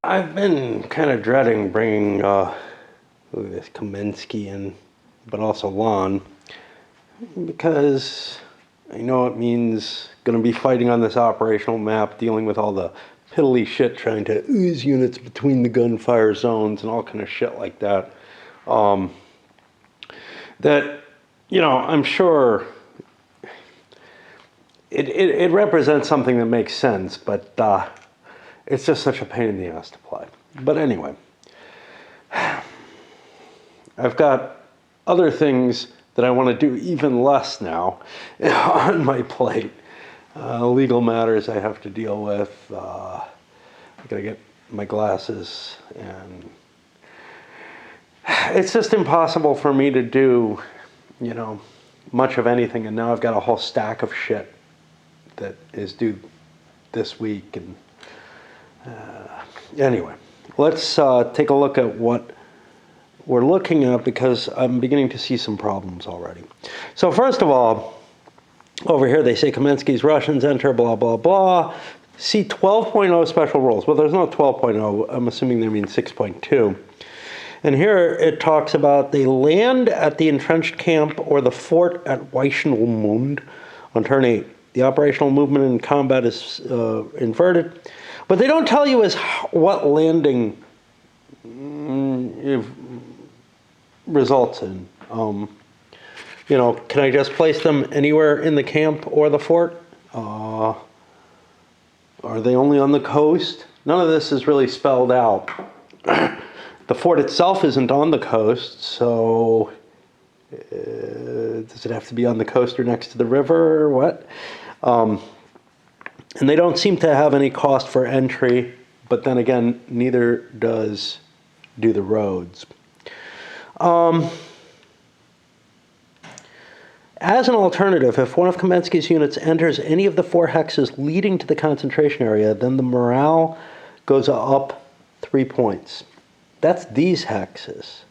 I've been kind of dreading bringing this Kamensky in, but also Lon, because I know it means going to be fighting on this operational map, dealing with all the piddly shit, trying to ooze units between the gunfire zones and all kind of shit like that. That, I'm sure it represents something that makes sense, but it's just such a pain in the ass to play. But anyway, I've got other things that I want to do even less now on my plate. Legal matters I have to deal with. I gotta get my glasses, and it's just impossible for me to do, much of anything. And now I've got a whole stack of shit that is due this week. And anyway, let's take a look at what we're looking at, because I'm beginning to see some problems already. So first of all, over here they say Kamensky's Russians enter blah blah blah. See 12.0 special rules. Well, there's no 12.0. I'm assuming they mean 6.2. And here it talks about they land at the entrenched camp or the fort at Weichenmund on turn 8. The operational movement in combat is inverted, but they don't tell you what landing results in. Can I just place them anywhere in the camp or the fort? Are they only on the coast? None of this is really spelled out. The fort itself isn't on the coast, so does it have to be on the coast or next to the river or what? And they don't seem to have any cost for entry, but then again, neither do the roads. As an alternative, if one of Kamensky's units enters any of the 4 hexes leading to the concentration area, then the morale goes up 3 points. That's these hexes.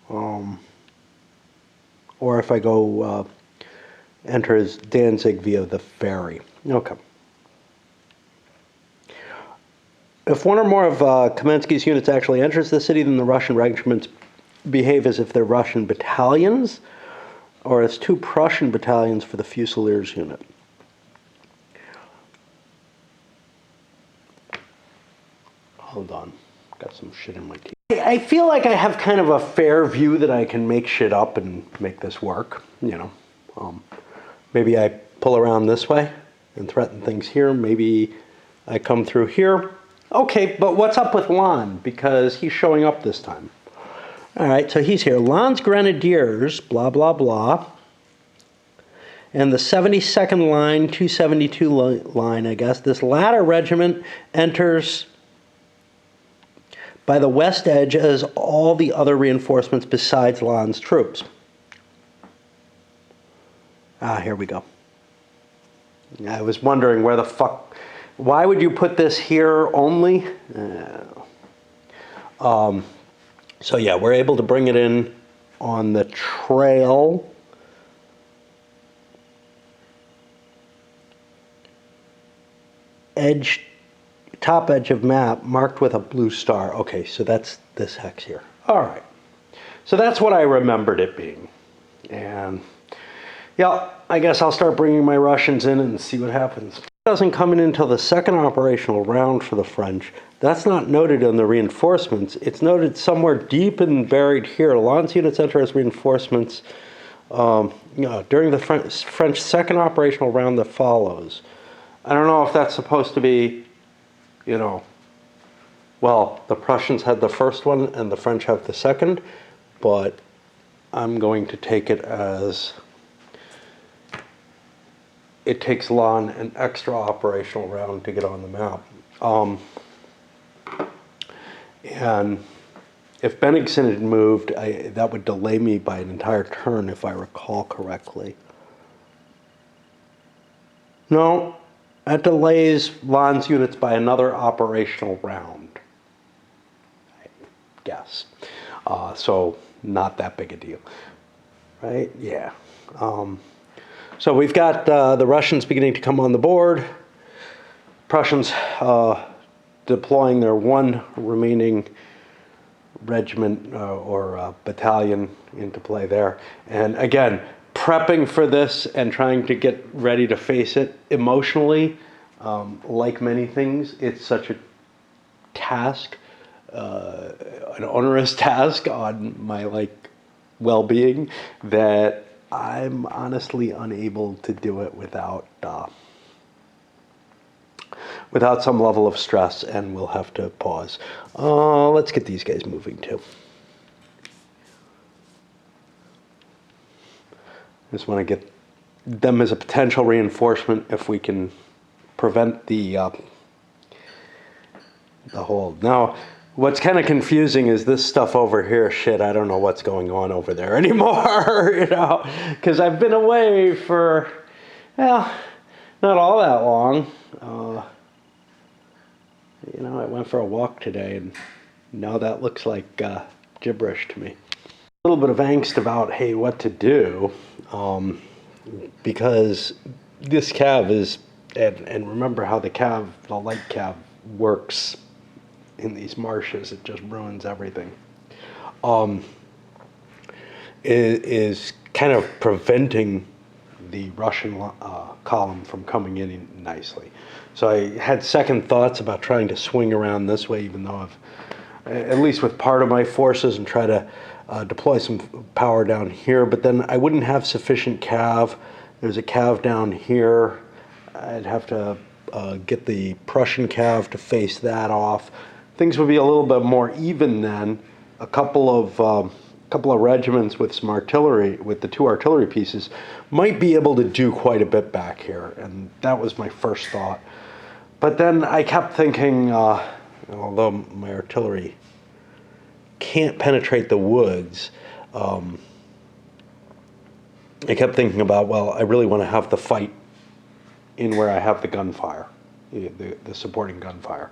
Or if I go enters Danzig via the ferry. Okay. If one or more of Kamensky's units actually enters the city, then the Russian regiments behave as if they're Russian battalions, or as 2 Prussian battalions for the Fusiliers unit. Hold on, got some shit in my teeth. I feel like I have kind of a fair view that I can make shit up and make this work, Maybe I pull around this way and threaten things here. Maybe I come through here. Okay, but what's up with Lon? Because he's showing up this time. All right, so he's here. Lon's Grenadiers, blah, blah, blah. And the 72nd line, 272 line, I guess. This latter regiment enters by the west edge as all the other reinforcements besides Lon's troops. Here we go. I was wondering where the fuck... Why would you put this here only? So yeah, we're able to bring it in on the trail. Edge, top edge of map marked with a blue star. Okay, so that's this hex here. All right. So that's what I remembered it being. And yeah, I guess I'll start bringing my Russians in and see what happens. It doesn't come in until the 2nd operational round for the French. That's not noted in the reinforcements. It's noted somewhere deep and buried here. Lon's units enter as reinforcements during the French 2nd operational round that follows. I don't know if that's supposed to be, well, the Prussians had the first one and the French have the second, but I'm going to take it as it takes Lon an extra operational round to get on the map. And if Bennigsen had moved, that would delay me by an entire turn, if I recall correctly. No, that delays Lon's units by another operational round, I guess. So not that big a deal, right? Yeah. So we've got the Russians beginning to come on the board. Prussians deploying their one remaining regiment or battalion into play there. And again, prepping for this and trying to get ready to face it emotionally, like many things, it's such a task, an onerous task on my well-being, that I'm honestly unable to do it without some level of stress, and we'll have to pause. Let's get these guys moving too. Just want to get them as a potential reinforcement if we can prevent the hold. Now, what's kind of confusing is this stuff over here. Shit, I don't know what's going on over there anymore, you know, because I've been away for, well, not all that long. You know, I went for a walk today, and now that looks like gibberish to me. A little bit of angst about, hey, what to do, because this cav is, and remember how the light cav works in these marshes, it just ruins everything, is kind of preventing the Russian column from coming in nicely. So I had second thoughts about trying to swing around this way, even though I've, at least with part of my forces, and try to deploy some power down here, but then I wouldn't have sufficient cav. There's a cav down here. I'd have to get the Prussian cav to face that off. Things would be a little bit more even then. A couple of regiments with some artillery, with the 2 artillery pieces, might be able to do quite a bit back here, and that was my first thought. But then I kept thinking, although my artillery can't penetrate the woods, I kept thinking about, well, I really want to have the fight in where I have the gunfire, the supporting gunfire.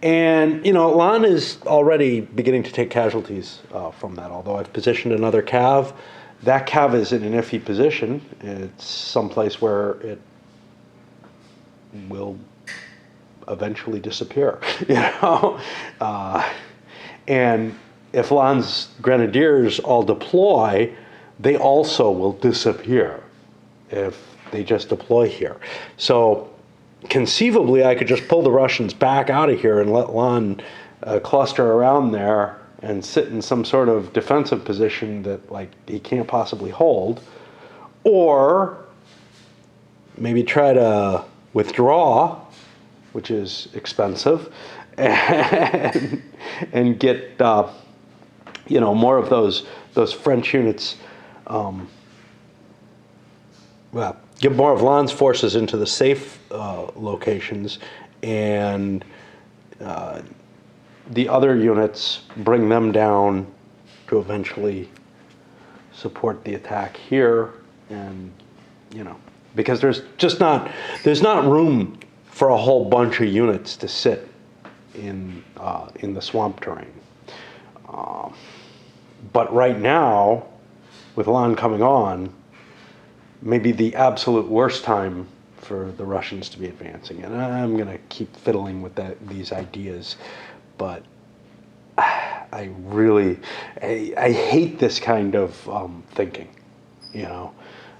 And, you know, Lan is already beginning to take casualties from that, although I've positioned another cav. That cav is in an iffy position. It's someplace where it will eventually disappear, you know? And if Lan's grenadiers all deploy, they also will disappear if they just deploy here. So conceivably, I could just pull the Russians back out of here and let Lan cluster around there and sit in some sort of defensive position that, like, he can't possibly hold, or maybe try to withdraw, which is expensive, and get you know, more of those French units. Well, get more of Lan's forces into the safe locations, and the other units, bring them down to eventually support the attack here. And, you know, because there's not room for a whole bunch of units to sit in the swamp terrain. But right now, with Lan coming on, maybe the absolute worst time for the Russians to be advancing. And I'm going to keep fiddling with these ideas, but I hate this kind of thinking, you know,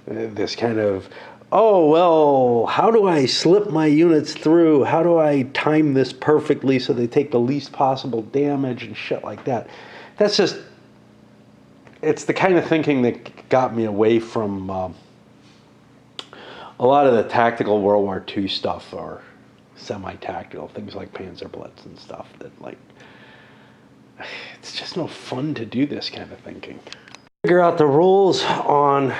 this kind of, oh, well, how do I slip my units through? How do I time this perfectly so they take the least possible damage and shit like that? That's just, it's the kind of thinking that got me away from a lot of the tactical World War II stuff, or semi-tactical, things like Panzer Blitz and stuff, that, like, it's just no fun to do this kind of thinking. Figure out the rules on,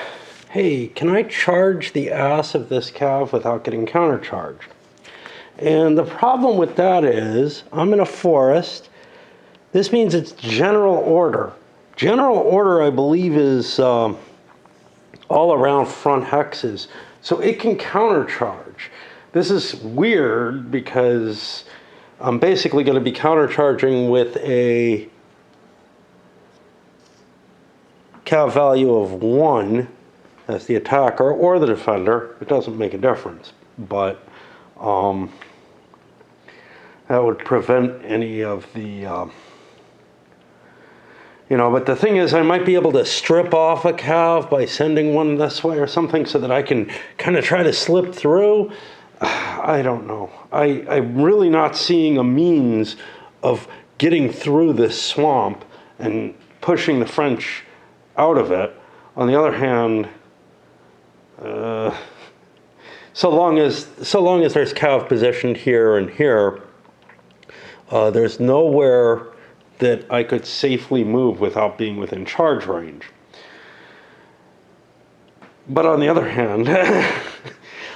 hey, can I charge the ass of this cav without getting countercharged? And the problem with that is, I'm in a forest. This means it's general order. General order, I believe, is all around front hexes, so it can countercharge. This is weird because I'm basically going to be countercharging with a cav value of 1 as the attacker or the defender. It doesn't make a difference, but That would prevent any of the, but the thing is, I might be able to strip off a cav by sending one this way or something so that I can kind of try to slip through. I don't know. I'm really not seeing a means of getting through this swamp and pushing the French out of it. On the other hand, so long as there's cav positioned here and here, there's nowhere that I could safely move without being within charge range. But on the other hand,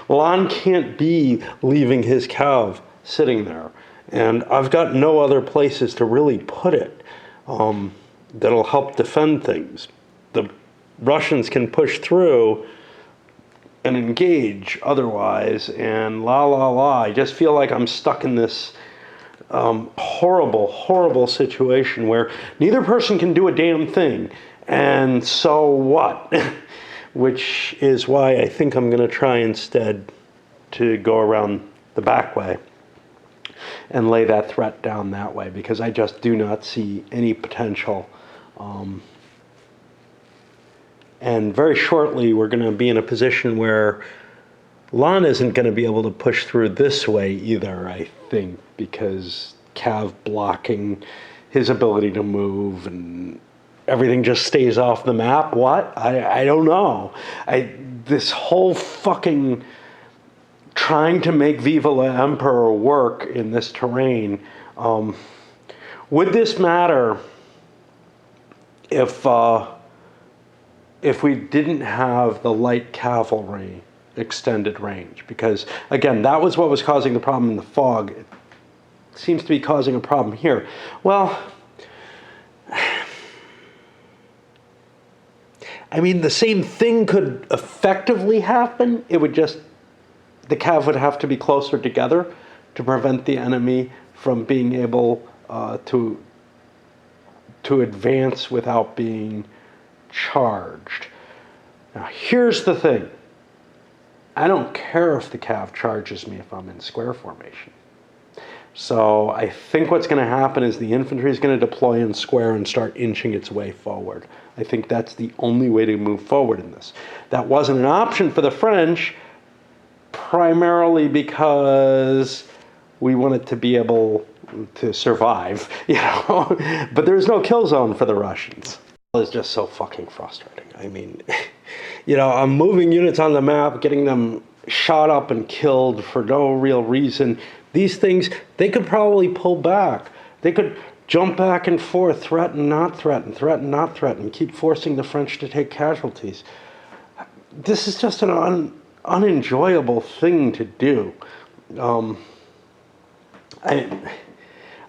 Lon can't be leaving his cav sitting there. And I've got no other places to really put it that'll help defend things. The Russians can push through and engage otherwise, and I just feel like I'm stuck in this horrible situation where neither person can do a damn thing, and so what? Which is why I think I'm going to try instead to go around the back way and lay that threat down that way, because I just do not see any potential. And very shortly, we're going to be in a position where Lon isn't going to be able to push through this way either, I think, because cav blocking his ability to move and everything just stays off the map. What? I don't know. This whole fucking trying to make Viva la Emperor work in this terrain. Would this matter if we didn't have the light cavalry extended range? Because again, that was what was causing the problem in the fog. It seems to be causing a problem here. Well, I mean, the same thing could effectively happen. It would just, the cav would have to be closer together to prevent the enemy from being able to advance without being charged. Now, here's the thing. I don't care if the cav charges me if I'm in square formation. So I think what's going to happen is the infantry is going to deploy in square and start inching its way forward. I think that's the only way to move forward in this. That wasn't an option for the French, primarily because we wanted to be able to survive, but there's no kill zone for the Russians. It's just so fucking frustrating. I mean, I'm moving units on the map, getting them shot up and killed for no real reason. These things, they could probably pull back. They could jump back and forth, threaten, not threaten, not threaten, keep forcing the French to take casualties. This is just an unenjoyable thing to do. I'm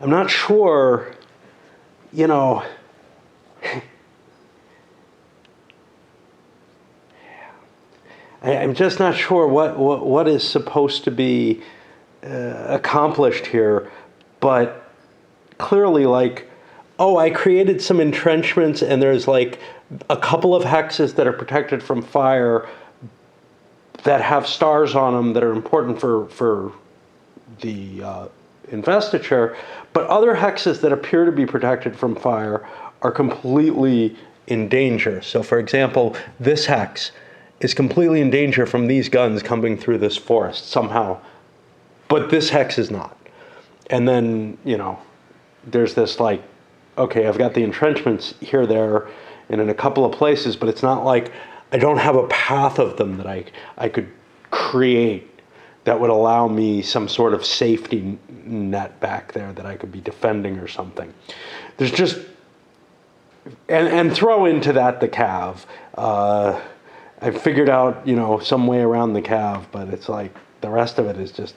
not sure, I'm just not sure what is supposed to be accomplished here, but clearly, I created some entrenchments and there's a couple of hexes that are protected from fire that have stars on them that are important for the investiture, but other hexes that appear to be protected from fire are completely in danger. So, for example, this hex is completely in danger from these guns coming through this forest somehow, but this hex is not. And then, there's this okay, I've got the entrenchments here, there, and in a couple of places, but it's not like I don't have a path of them that I could create that would allow me some sort of safety net back there that I could be defending or something. There's just, and throw into that the cav. I figured out, some way around the cav, but it's the rest of it is just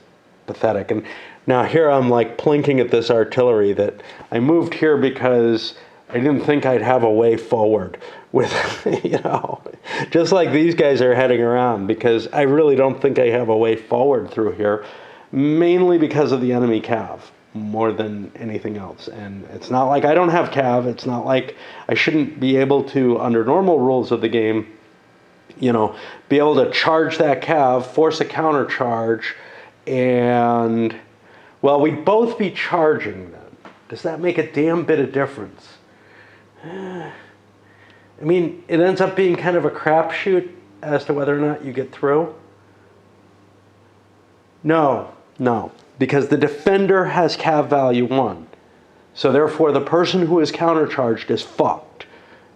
pathetic. And now here I'm plinking at this artillery that I moved here because I didn't think I'd have a way forward with, just like these guys are heading around, because I really don't think I have a way forward through here, mainly because of the enemy cav more than anything else. And it's not like I don't have cav. It's not like I shouldn't be able to, under normal rules of the game, be able to charge that cav, force a counter charge, and Well, we'd both be charging then. Does that make a damn bit of difference? I mean, it ends up being kind of a crapshoot as to whether or not you get through. No, because the defender has cav value 1. So therefore, the person who is countercharged is fucked.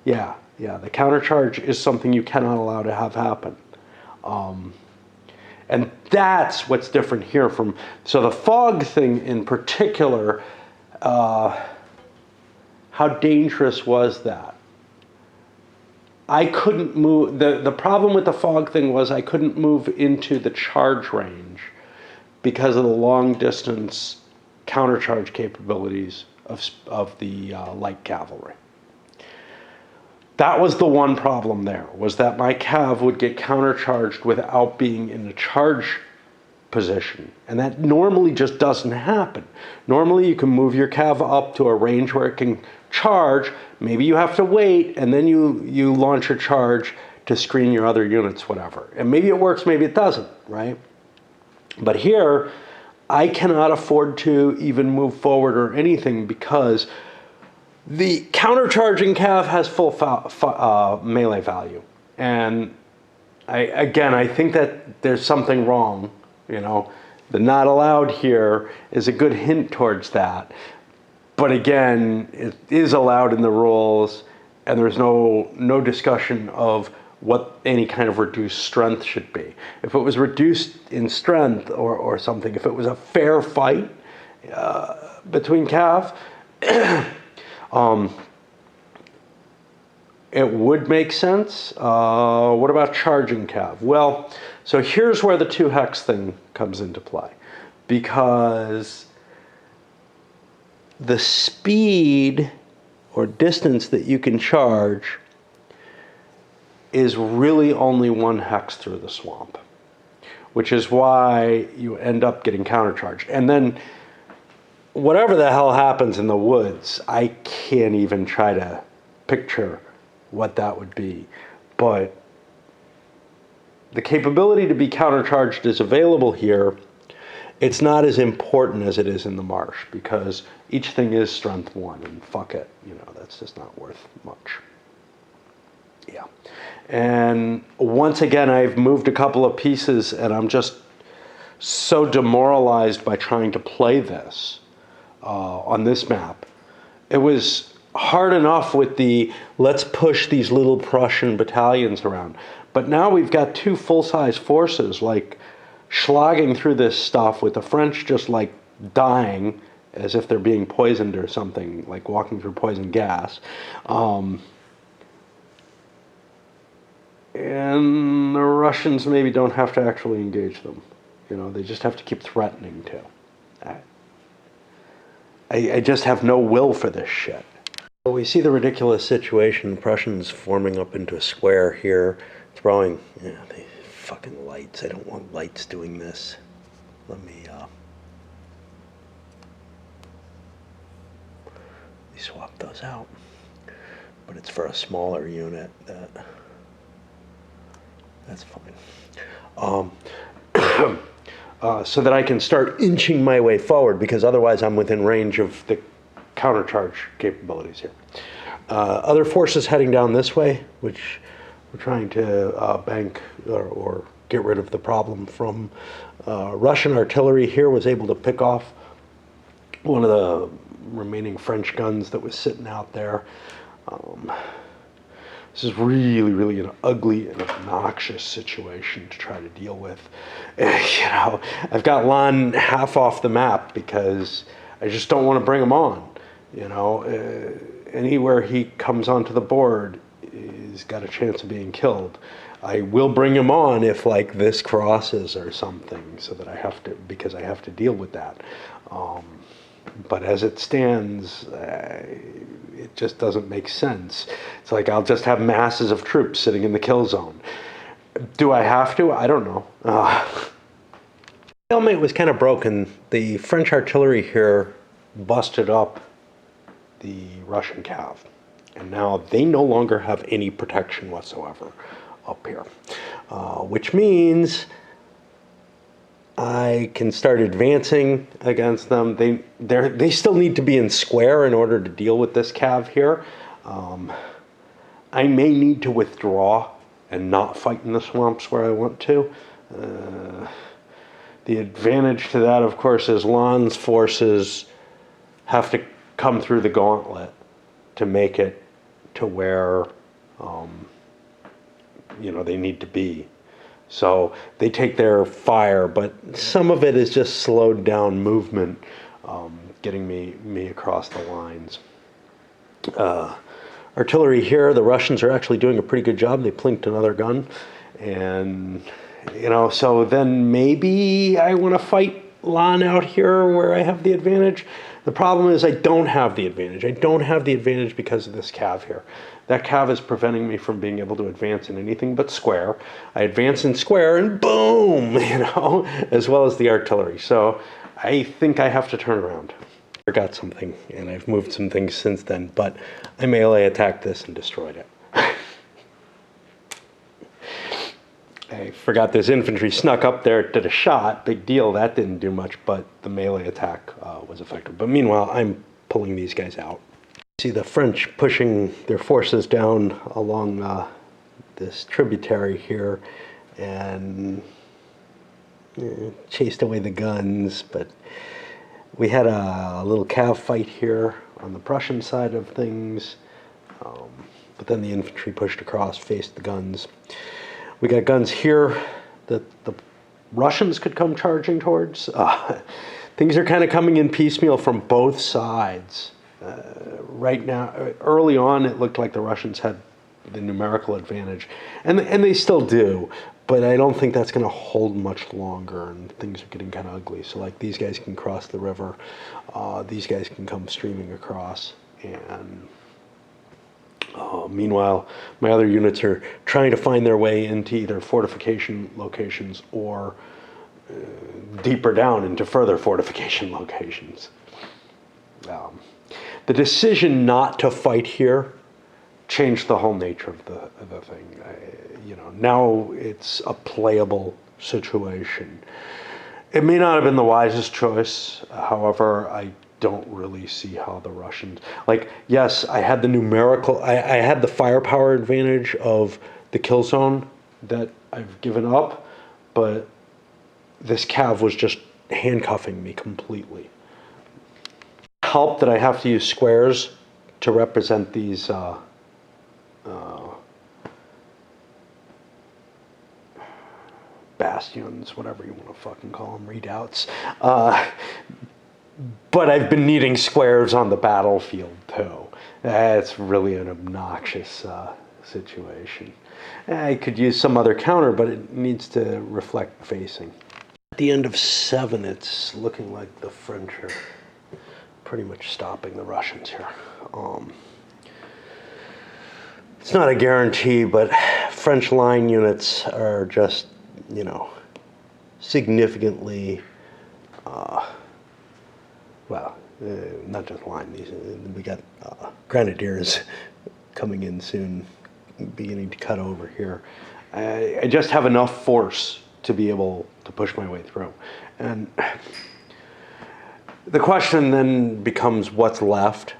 Yeah, the countercharge is something you cannot allow to have happen. And that's what's different here from, so the fog thing in particular, how dangerous was that? I couldn't move, the problem with the fog thing was I couldn't move into the charge range because of the long distance countercharge capabilities of the light cavalry. That was the one problem there, was that my cav would get countercharged without being in a charge position. And that normally just doesn't happen. Normally you can move your cav up to a range where it can charge. Maybe you have to wait, and then you launch a charge to screen your other units, whatever. And maybe it works, maybe it doesn't, right? But here, I cannot afford to even move forward or anything because the countercharging cav has full melee value. And I think that there's something wrong, you know. The not allowed here is a good hint towards that. But again, it is allowed in the rules, and there's no discussion of what any kind of reduced strength should be. If it was reduced in strength or something, if it was a fair fight between cav, it would make sense. What about charging cav? Well, so here's where the 2 hex thing comes into play, because the speed or distance that you can charge is really only 1 hex through the swamp, which is why you end up getting countercharged. And then whatever the hell happens in the woods, I can't even try to picture what that would be. But the capability to be countercharged is available here. It's not as important as it is in the marsh, because each thing is strength 1, and fuck it, you know, that's just not worth much. Yeah. And once again, I've moved a couple of pieces, and I'm just so demoralized by trying to play this on this map. It was hard enough with the let's push these little Prussian battalions around, but now we've got 2 full-size forces like slogging through this stuff with the French just like dying as if they're being poisoned or something, like walking through poison gas. And the Russians maybe don't have to actually engage them. You know, they just have to keep threatening to. I just have no will for this shit. So we see the ridiculous situation, Prussians forming up into a square here, throwing, the fucking lights. I don't want lights doing this. Let me swap those out. But it's for a smaller unit. That's fine. So that I can start inching my way forward, because otherwise I'm within range of the countercharge capabilities here. Other forces heading down this way, which we're trying to bank or get rid of the problem from. Russian artillery here was able to pick off one of the remaining French guns that was sitting out there. This is really, really an ugly and obnoxious situation to try to deal with. You know, I've got Lon half off the map because I just don't want to bring him on. You know, anywhere he comes onto the board, he's got a chance of being killed. I will bring him on if like this crosses or something, so that I have to, because I have to deal with that. But as it stands, it just doesn't make sense. It's like I'll just have masses of troops sitting in the kill zone. Do I have to? I don't know. Stalemate was kind of broken. The French artillery here busted up the Russian cav, and now they no longer have any protection whatsoever up here, which means I can start advancing against them. They still need to be in square in order to deal with this cav here. I may need to withdraw and not fight in the swamps where I want to. The advantage to that, of course, is Lan's forces have to come through the gauntlet to make it to where they need to be. So they take their fire, but some of it is just slowed down movement, getting me across the lines. Artillery here, the Russians are actually doing a pretty good job. They plinked another gun, and so then maybe I want to fight Lan out here where I have the advantage. The problem is I don't have the advantage. I don't have the advantage because of this cav here. That cav is preventing me from being able to advance in anything but square. I advance in square and boom, as well as the artillery. So I think I have to turn around. I forgot something, and I've moved some things since then, but I melee attacked this and destroyed it. I forgot this infantry snuck up there, did a shot, big deal, that didn't do much, but the melee attack was effective. But meanwhile, I'm pulling these guys out. See the French pushing their forces down along this tributary here and chased away the guns, but we had a little cav fight here on the Prussian side of things, but then the infantry pushed across, faced the guns. We got guns here that the Russians could come charging towards. Things are kind of coming in piecemeal from both sides. Right now, early on, it looked like the Russians had the numerical advantage, and they still do, but I don't think that's going to hold much longer, and things are getting kind of ugly. So, like, these guys can cross the river, these guys can come streaming across, and meanwhile, my other units are trying to find their way into either fortification locations or deeper down into further fortification locations. The decision not to fight here changed the whole nature of the thing. Now it's a playable situation. It may not have been the wisest choice. However, I don't really see how the Russians, yes, I had the numerical, I had the firepower advantage of the kill zone that I've given up, but this cav was just handcuffing me completely. Help that I have to use squares to represent these bastions, whatever you want to fucking call them, redoubts. But I've been needing squares on the battlefield too. It's really an obnoxious situation. I could use some other counter, but it needs to reflect facing. At the end of 7, it's looking like the French are pretty much stopping the Russians here. It's not a guarantee, but French line units are just, significantly, not just line. We got grenadiers coming in soon, beginning to cut over here. I just have enough force to be able to push my way through. And the question then becomes what's left.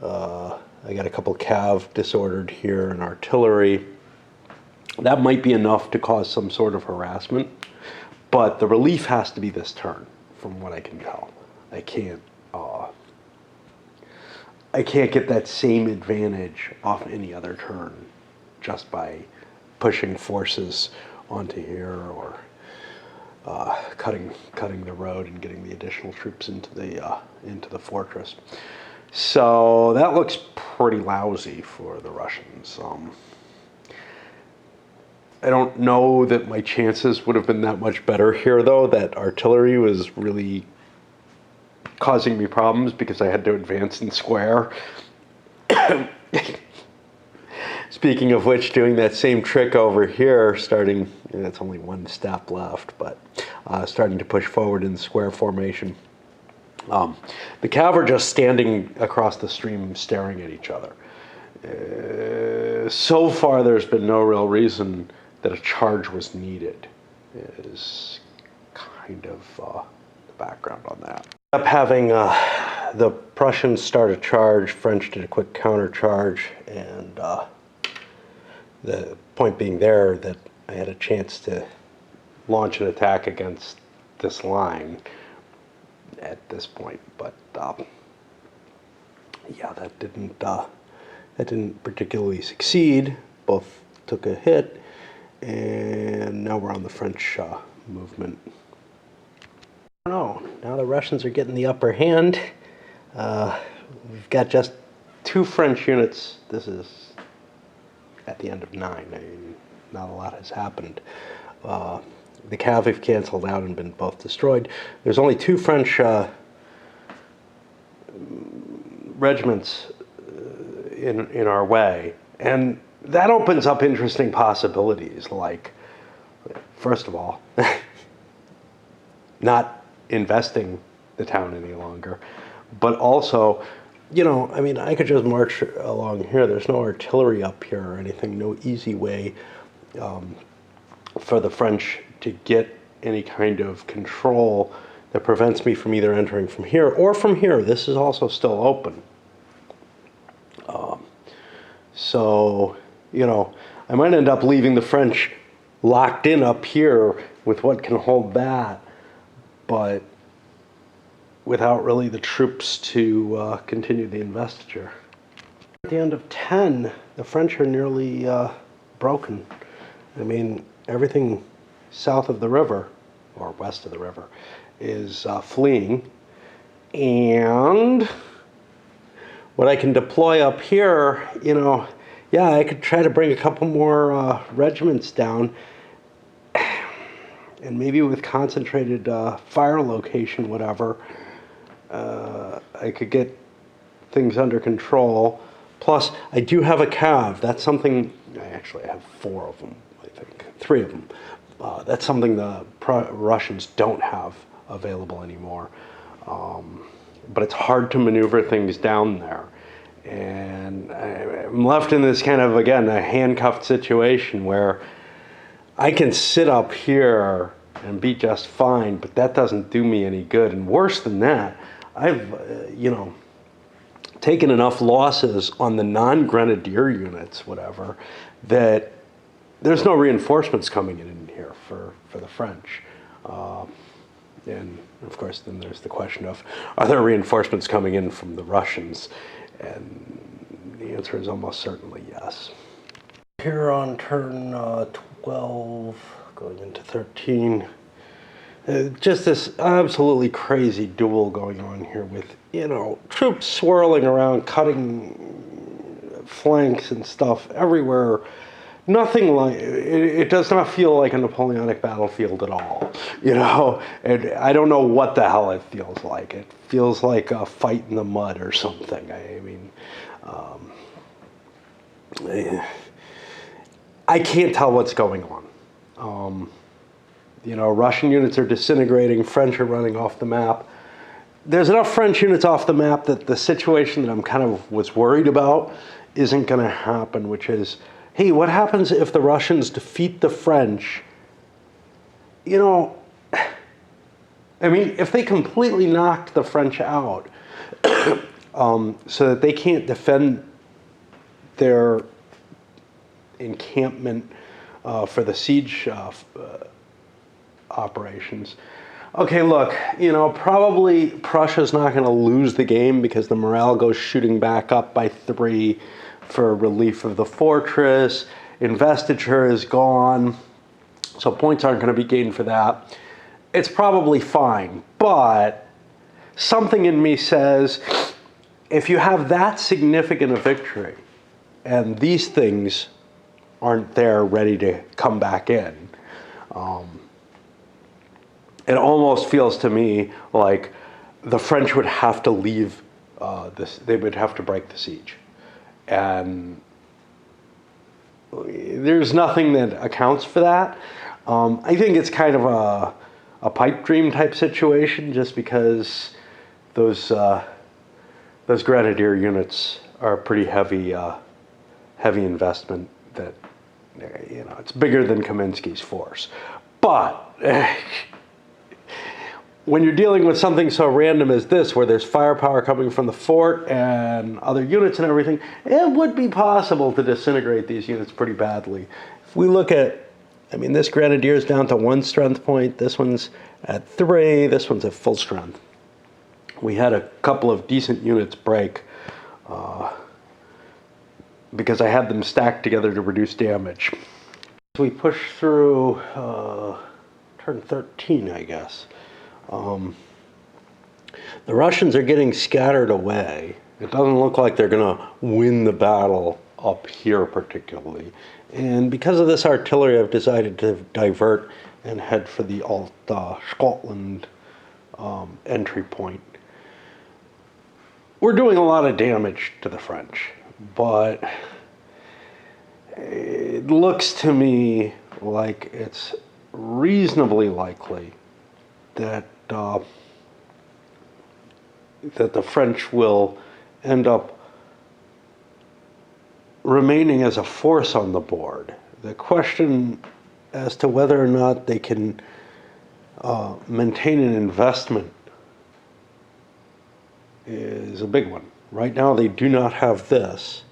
I got a couple cav disordered here and artillery. That might be enough to cause some sort of harassment, but the relief has to be this turn, from what I can tell. I can't get that same advantage off any other turn just by pushing forces onto here or cutting the road and getting the additional troops into the fortress. So that looks pretty lousy for the Russians. I don't know that my chances would have been that much better here, though. That artillery was really causing me problems because I had to advance in square. Speaking of which, doing that same trick over here, starting, it's only one step left, but starting to push forward in square formation. The cav are just standing across the stream staring at each other. So far, there's been no real reason that a charge was needed. Is kind of the background on that. Up having the Prussians start a charge, French did a quick countercharge, and the point being there that I had a chance to launch an attack against this line at this point, but yeah, that didn't particularly succeed. Both took a hit, and now we're on the French movement. I don't know. Now the Russians are getting the upper hand. We've got just 2 French units. This is at the end of 9. I mean, not a lot has happened. The Cav have canceled out and been both destroyed. There's only 2 French regiments in our way, and that opens up interesting possibilities. Like, first of all, not investing the town any longer, but also, you know, I mean, I could just march along here. There's no artillery up here or anything, no easy way for the French to get any kind of control that prevents me from either entering from here or from here. This is also still open. So, you know, I might end up leaving the French locked in up here with what can hold that, but without really the troops to continue the investiture. At the end of 10, the French are nearly broken. I mean, everything south of the river, or west of the river, is fleeing. And what I can deploy up here, you know, yeah, I could try to bring a couple more regiments down, and maybe with concentrated fire location, whatever, I could get things under control. Plus, I do have a cav. That's something, actually I have 4 of them, I think, 3 of them. That's something the Russians don't have available anymore. But it's hard to maneuver things down there. And I'm left in this kind of, again, a handcuffed situation where I can sit up here and be just fine, but that doesn't do me any good. And worse than that, I've, you know, taken enough losses on the non-grenadier units, whatever, that there's no reinforcements coming in here for the French. And of course, then there's the question of, are there reinforcements coming in from the Russians? And the answer is almost certainly yes. Here on turn 12, going into 13, just this absolutely crazy duel going on here with, you know, troops swirling around, cutting flanks and stuff everywhere. Nothing like, it does not feel like a Napoleonic battlefield at all, you know, and I don't know what the hell it feels like. It feels like a fight in the mud or something. I mean, I can't tell what's going on. You know, Russian units are disintegrating, French are running off the map. There's enough French units off the map that the situation that I'm kind of was worried about isn't going to happen, which is, hey, what happens if the Russians defeat the French? You know, I mean, if they completely knocked the French out so that they can't defend their encampment for the siege operations. Okay, look, you know, probably Prussia's not going to lose the game because the morale goes shooting back up by 3 for relief of the fortress. Investiture is gone, so points aren't going to be gained for that. It's probably fine, but something in me says if you have that significant a victory and these things aren't there ready to come back in, it almost feels to me like the French would have to leave they would have to break the siege. And there's nothing that accounts for that. I think it's kind of a pipe dream type situation, just because those grenadier units are a pretty heavy investment that, you know, it's bigger than Kaminsky's force. But when you're dealing with something so random as this, where there's firepower coming from the fort and other units and everything, it would be possible to disintegrate these units pretty badly. If we look at, I mean, this grenadier's down to 1 strength point, this one's at 3, this one's at full strength. We had a couple of decent units break because I had them stacked together to reduce damage. So we push through turn 13, I guess. The Russians are getting scattered away. It doesn't look like they're going to win the battle up here particularly. And because of this artillery, I've decided to divert and head for the Alt Scotland entry point. We're doing a lot of damage to the French, but it looks to me like it's reasonably likely that that the French will end up remaining as a force on the board. The question as to whether or not they can maintain an investment is a big one. Right now they do not have this.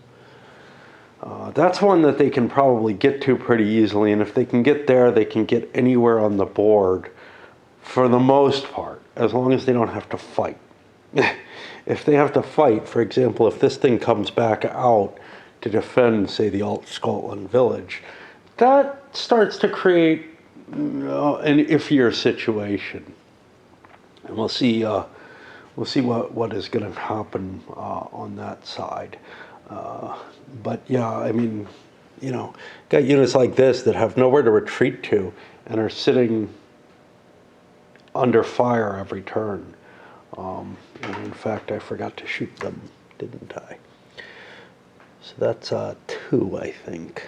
That's one that they can probably get to pretty easily, and if they can get there, they can get anywhere on the board for the most part, as long as they don't have to fight. If they have to fight, for example, if this thing comes back out to defend, say, the Alt Scotland village, that starts to create an iffier situation. And we'll see what is going to happen on that side. But yeah, I mean, you know, got units like this that have nowhere to retreat to and are sitting under fire every turn. And in fact, I forgot to shoot them, didn't I? So that's 2, I think.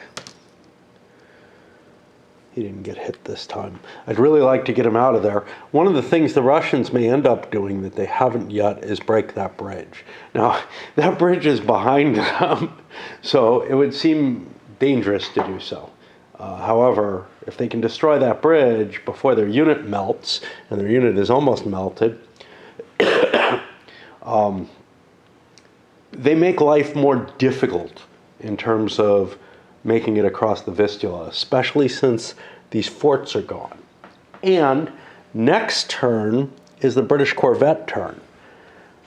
He didn't get hit this time. I'd really like to get him out of there. One of the things the Russians may end up doing that they haven't yet is break that bridge. Now, that bridge is behind them, so it would seem dangerous to do so. However, if they can destroy that bridge before their unit melts, and their unit is almost melted, they make life more difficult in terms of making it across the Vistula, especially since these forts are gone. And next turn is the British corvette turn,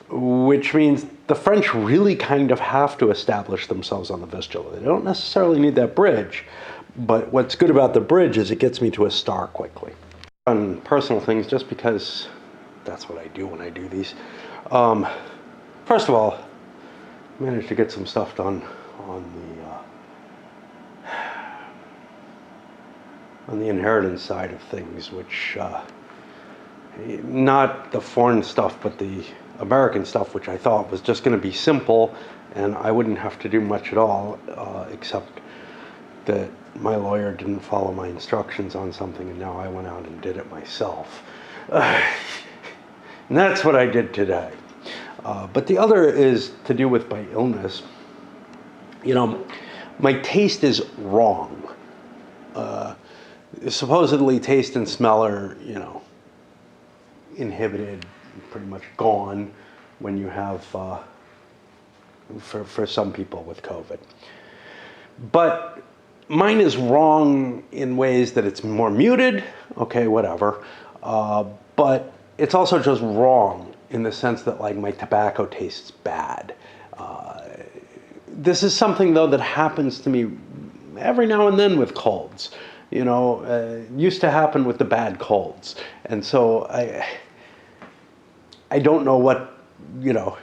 which means the French really kind of have to establish themselves on the Vistula. They don't necessarily need that bridge, but what's good about the bridge is it gets me to a star quickly. On personal things, just because that's what I do when I do these. First of all, I managed to get some stuff done on the inheritance side of things, which not the foreign stuff, but the American stuff, which I thought was just going to be simple and I wouldn't have to do much at all, except that my lawyer didn't follow my instructions on something, and now I went out and did it myself. And that's what I did today. But the other is to do with my illness. You know, my taste is wrong. Supposedly taste and smell are, you know, inhibited, pretty much gone when you have, for some people with COVID. But mine is wrong in ways that it's more muted, okay, whatever. But it's also just wrong in the sense that, like, my tobacco tastes bad. This is something, though, that happens to me every now and then with colds. You know, it used to happen with the bad colds. And so I don't know what, you know,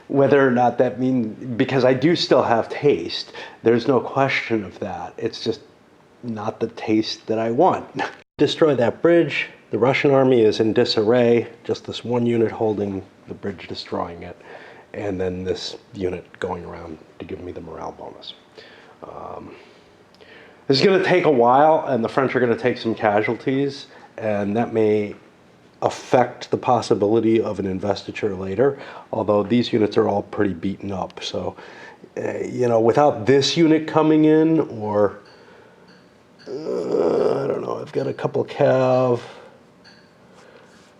whether or not that means, because I do still have taste. There's no question of that. It's just not the taste that I want. Destroy that bridge. The Russian army is in disarray. Just this one unit holding the bridge, destroying it. And then this unit going around to give me the morale bonus. This is going to take a while, and the French are going to take some casualties, and that may affect the possibility of an investiture later, although these units are all pretty beaten up. So, you know, without this unit coming in, or, I don't know, I've got a couple cav,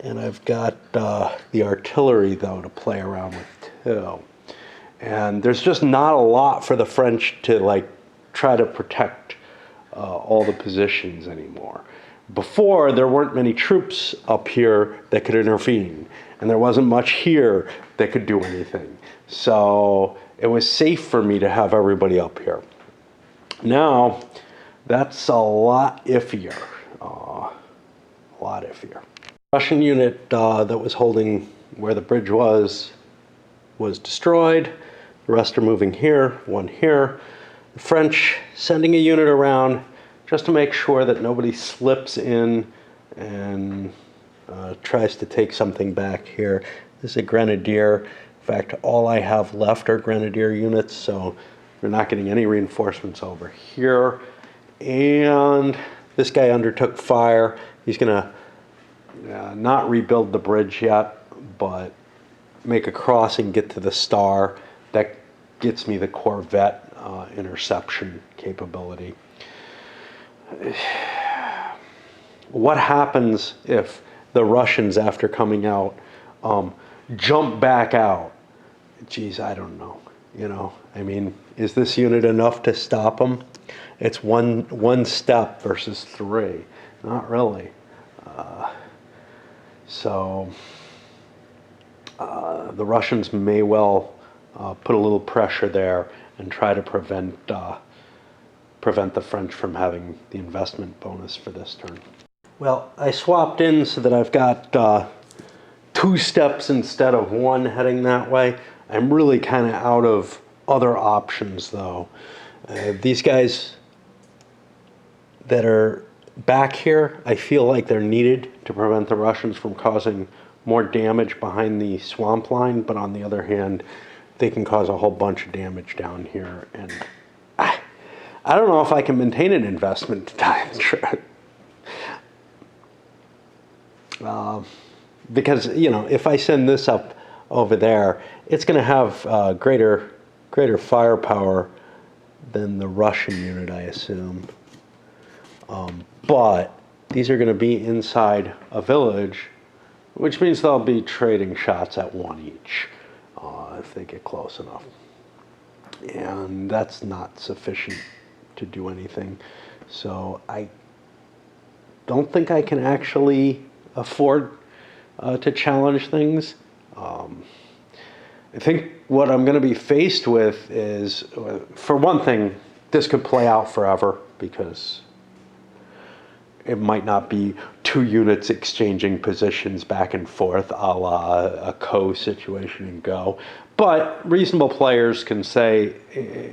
and I've got the artillery, though, to play around with, too. And there's just not a lot for the French to, like, try to protect all the positions anymore. Before, there weren't many troops up here that could intervene, and there wasn't much here that could do anything. So it was safe for me to have everybody up here. Now, that's a lot iffier. A lot iffier. Russian unit that was holding where the bridge was destroyed. The rest are moving here, one here. The French sending a unit around just to make sure that nobody slips in and tries to take something back here. This is a grenadier. In fact, all I have left are grenadier units, so we're not getting any reinforcements over here. And this guy undertook fire. He's gonna not rebuild the bridge yet, but make a crossing, get to the star. That gets me the corvette interception capability. What happens if the Russians, after coming out, jump back out? Geez, I don't know. You know, I mean, is this unit enough to stop them? It's one step versus three. Not really. So the Russians may well put a little pressure there and try to prevent the French from having the investment bonus for this turn. Well, I swapped in so that I've got 2 steps instead of 1 heading that way. I'm really kind of out of other options, though. These guys that are back here, I feel like they're needed to prevent the Russians from causing more damage behind the swamp line, but on the other hand, they can cause a whole bunch of damage down here, and I don't know if I can maintain an investment to tell the truth. Because, you know, if I send this up over there, it's going to have greater firepower than the Russian unit, I assume. But these are going to be inside a village, which means they'll be trading shots at 1 each if they get close enough. And that's not sufficient to do anything. So I don't think I can actually afford to challenge things. I think what I'm going to be faced with is, for one thing, this could play out forever because it might not be 2 units exchanging positions back and forth a la a Ko situation in Go. But reasonable players can say,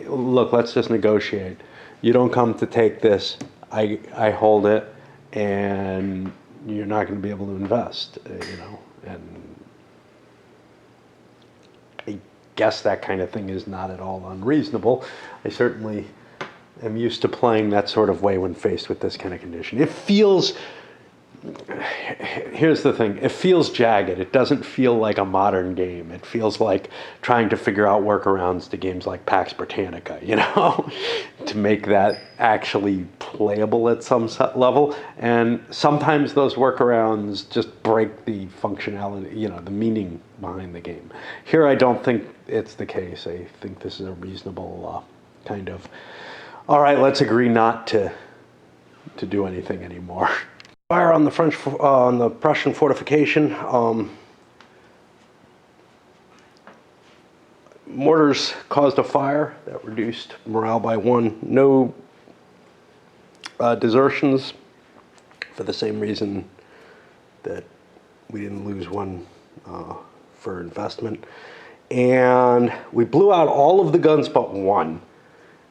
look, let's just negotiate. You don't come to take this, I hold it, and you're not going to be able to invest, you know. And I guess that kind of thing is not at all unreasonable. I certainly am used to playing that sort of way when faced with this kind of condition. It feels, here's the thing, it feels jagged. It doesn't feel like a modern game. It feels like trying to figure out workarounds to games like Pax Britannica, you know, to make that actually playable at some level. And sometimes those workarounds just break the functionality, you know, the meaning behind the game. Here, I don't think it's the case. I think this is a reasonable kind of, all right, let's agree not to do anything anymore. Fire on the on the Prussian fortification. Mortars caused a fire that reduced morale by 1. No desertions, for the same reason that we didn't lose 1 for investment. And we blew out all of the guns but 1.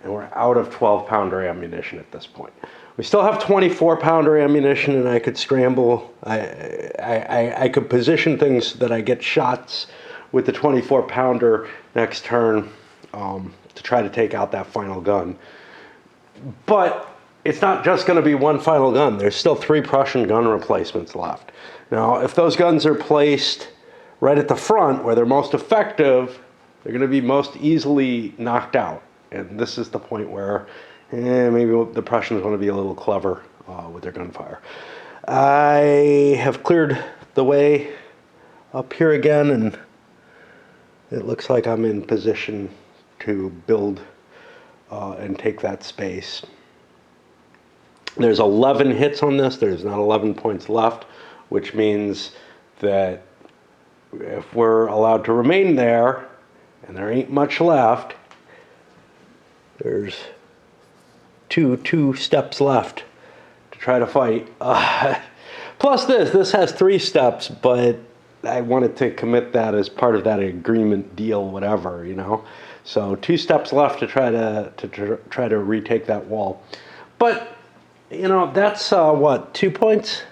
And we're out of 12-pounder ammunition at this point. We still have 24-pounder ammunition, and I could scramble. I could position things that I get shots with the 24-pounder next turn to try to take out that final gun. But it's not just going to be 1 final gun. There's still 3 Prussian gun replacements left. Now, if those guns are placed right at the front where they're most effective, they're going to be most easily knocked out. And this is the point where maybe the Prussians want to be a little clever with their gunfire. I have cleared the way up here again, and it looks like I'm in position to build and take that space. There's 11 hits on this. There's not 11 points left, which means that if we're allowed to remain there, and there ain't much left, there's two steps left to try to fight. Plus this has 3 steps, but I wanted to commit that as part of that agreement deal, whatever, you know. So 2 steps left to try to retake that wall. But you know, that's what, 2 points?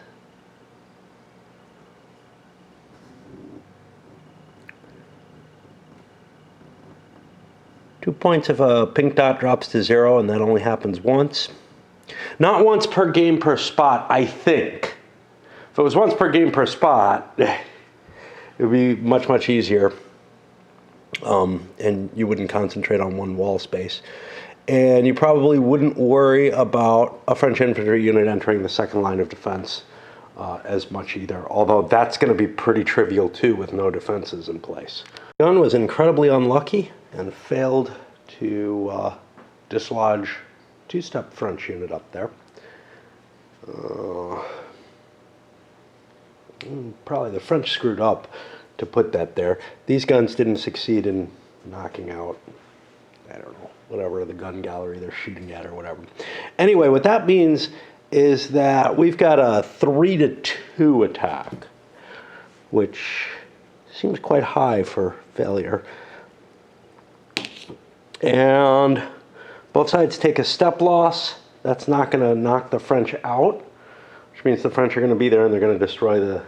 Two points if a pink dot drops to 0, and that only happens once. Not once per game per spot, I think. If it was once per game per spot, it would be much, much easier. And you wouldn't concentrate on one wall space. And you probably wouldn't worry about a French infantry unit entering the second line of defense as much either. Although that's going to be pretty trivial too with no defenses in place. The gun was incredibly unlucky and failed to dislodge 2-step French unit up there. Probably the French screwed up to put that there. These guns didn't succeed in knocking out, I don't know, whatever the gun gallery they're shooting at or whatever. Anyway, what that means is that we've got a 3-2 attack, which seems quite high for failure. And both sides take a step loss. That's not going to knock the French out, which means the French are going to be there and they're going to destroy the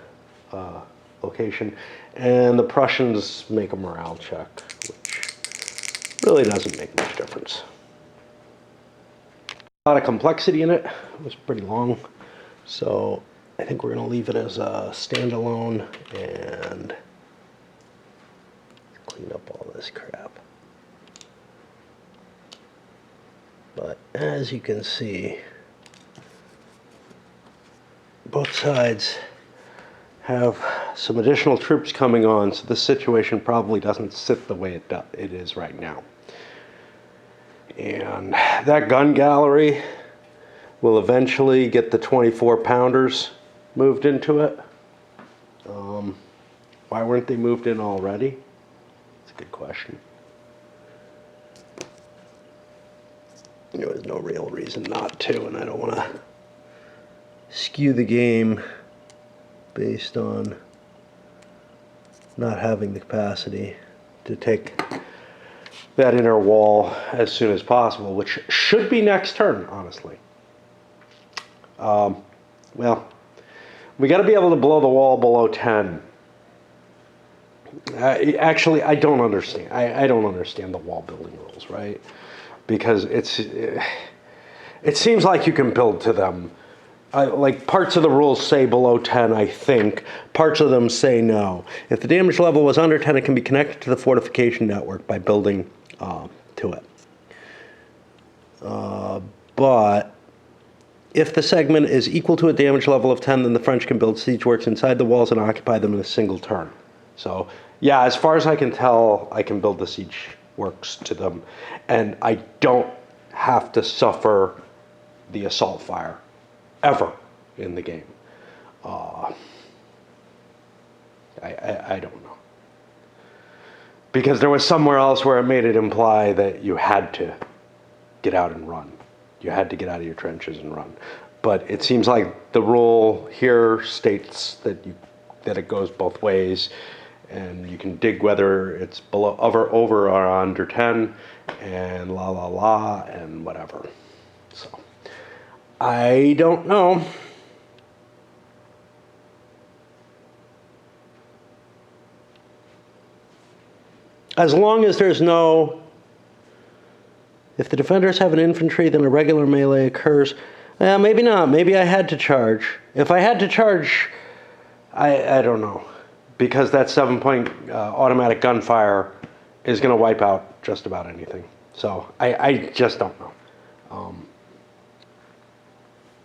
location. And the Prussians make a morale check, which really doesn't make much difference. A lot of complexity in it. It was pretty long. So I think we're going to leave it as a standalone and clean up all this crap. But as you can see, both sides have some additional troops coming on, so the situation probably doesn't sit the way it is right now. And that gun gallery will eventually get the 24-pounders moved into it. Why weren't they moved in already? That's a good question. There was no real reason not to, and I don't want to skew the game based on not having the capacity to take that inner wall as soon as possible, which should be next turn, honestly. Well, we got to be able to blow the wall below 10. Actually, I don't understand. I don't understand the wall building rules, right? Because it seems like you can build to them. Like parts of the rules say below 10, I think. Parts of them say no. If the damage level was under 10, it can be connected to the fortification network by building to it. But if the segment is equal to a damage level of 10, then the French can build siege works inside the walls and occupy them in a single turn. So, yeah, as far as I can tell, I can build the siege works to them. And I don't have to suffer the assault fire ever in the game. I don't know. Because there was somewhere else where it made it imply that you had to get out and run. You had to get out of your trenches and run. But it seems like the rule here states that it goes both ways, and you can dig whether it's below, over or under 10, and la la la, and whatever. So I don't know. As long as there's no, if the defenders have an infantry, then a regular melee occurs. Maybe not. Maybe I had to charge. If I had to charge, I don't know. Because that 7-point automatic gunfire is going to wipe out just about anything. So I just don't know.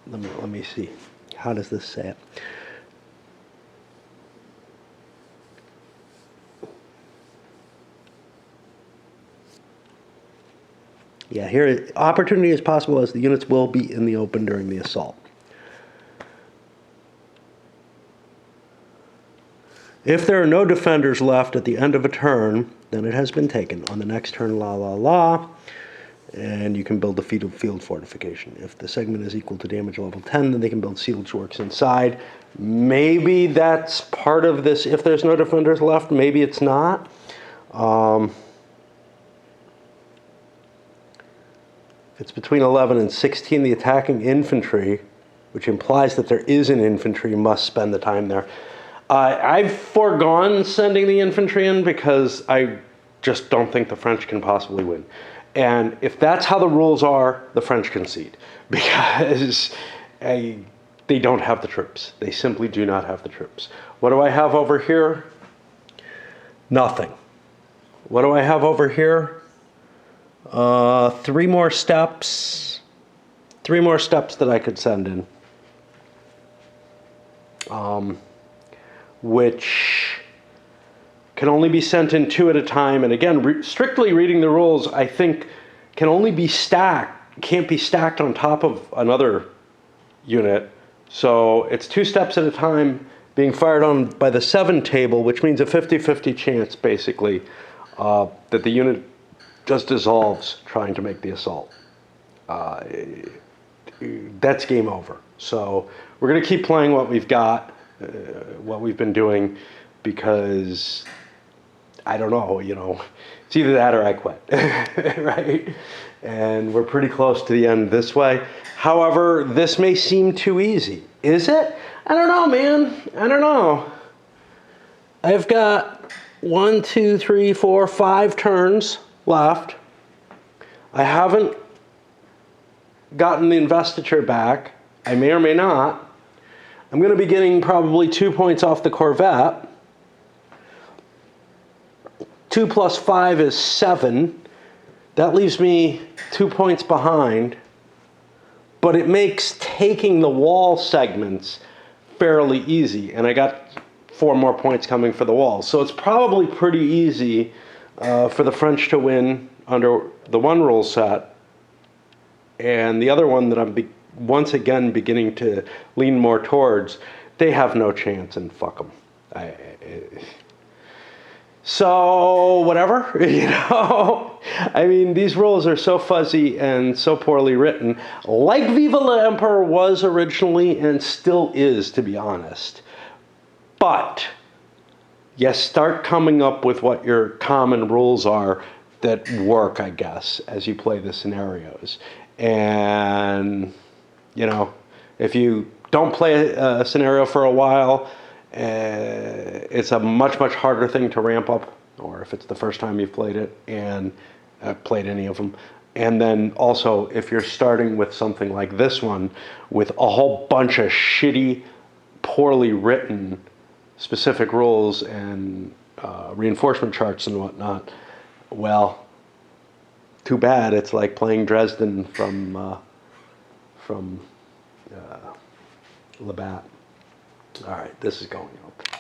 Let me see. How does this say it? Yeah, here, opportunity is possible as the units will be in the open during the assault. If there are no defenders left at the end of a turn, then it has been taken. On the next turn, la la la, and you can build the field fortification. If the segment is equal to damage level 10, then they can build siege works inside. Maybe that's part of this. If there's no defenders left, maybe it's not. It's between 11 and 16. The attacking infantry, which implies that there is an infantry, must spend the time there. I've foregone sending the infantry in because I just don't think the French can possibly win. And if that's how the rules are, the French concede because they don't have the troops. They simply do not have the troops. What do I have over here? Nothing. What do I have over here? 3 more steps. 3 more steps that I could send in. Which can only be sent in 2 at a time. And again, strictly reading the rules, I think can only be stacked, can't be stacked on top of another unit. So it's 2 steps at a time being fired on by the 7 table, which means a 50-50 chance, basically, that the unit just dissolves trying to make the assault. That's game over. So we're going to keep playing what we've got. What we've been doing, because I don't know, it's either that or I quit, right? And we're pretty close to the end this way. However, this may seem too easy. Is it? I don't know, man. I don't know. I've got 1, 2, 3, 4, 5 turns left. I haven't gotten the investiture back. I may or may not. I'm going to be getting probably 2 points off the Corvette. 2 plus 5 is 7. That leaves me 2 points behind. But it makes taking the wall segments fairly easy. And I got 4 more points coming for the walls. So it's probably pretty easy for the French to win under the one rule set. And the other one that I'm once again beginning to lean more towards, they have no chance and fuck them. So whatever, I mean, these rules are so fuzzy and so poorly written, like Viva la Emperor was originally and still is, to be honest. But you start coming up with what your common rules are that work, I guess, as you play the scenarios. And if you don't play a scenario for a while, it's a much harder thing to ramp up, or if it's the first time you've played it and played any of them. And then also, if you're starting with something like this one, with a whole bunch of shitty, poorly written specific rules and reinforcement charts and whatnot, well, too bad. It's like playing Dresden from Labatt. All right, this is going up.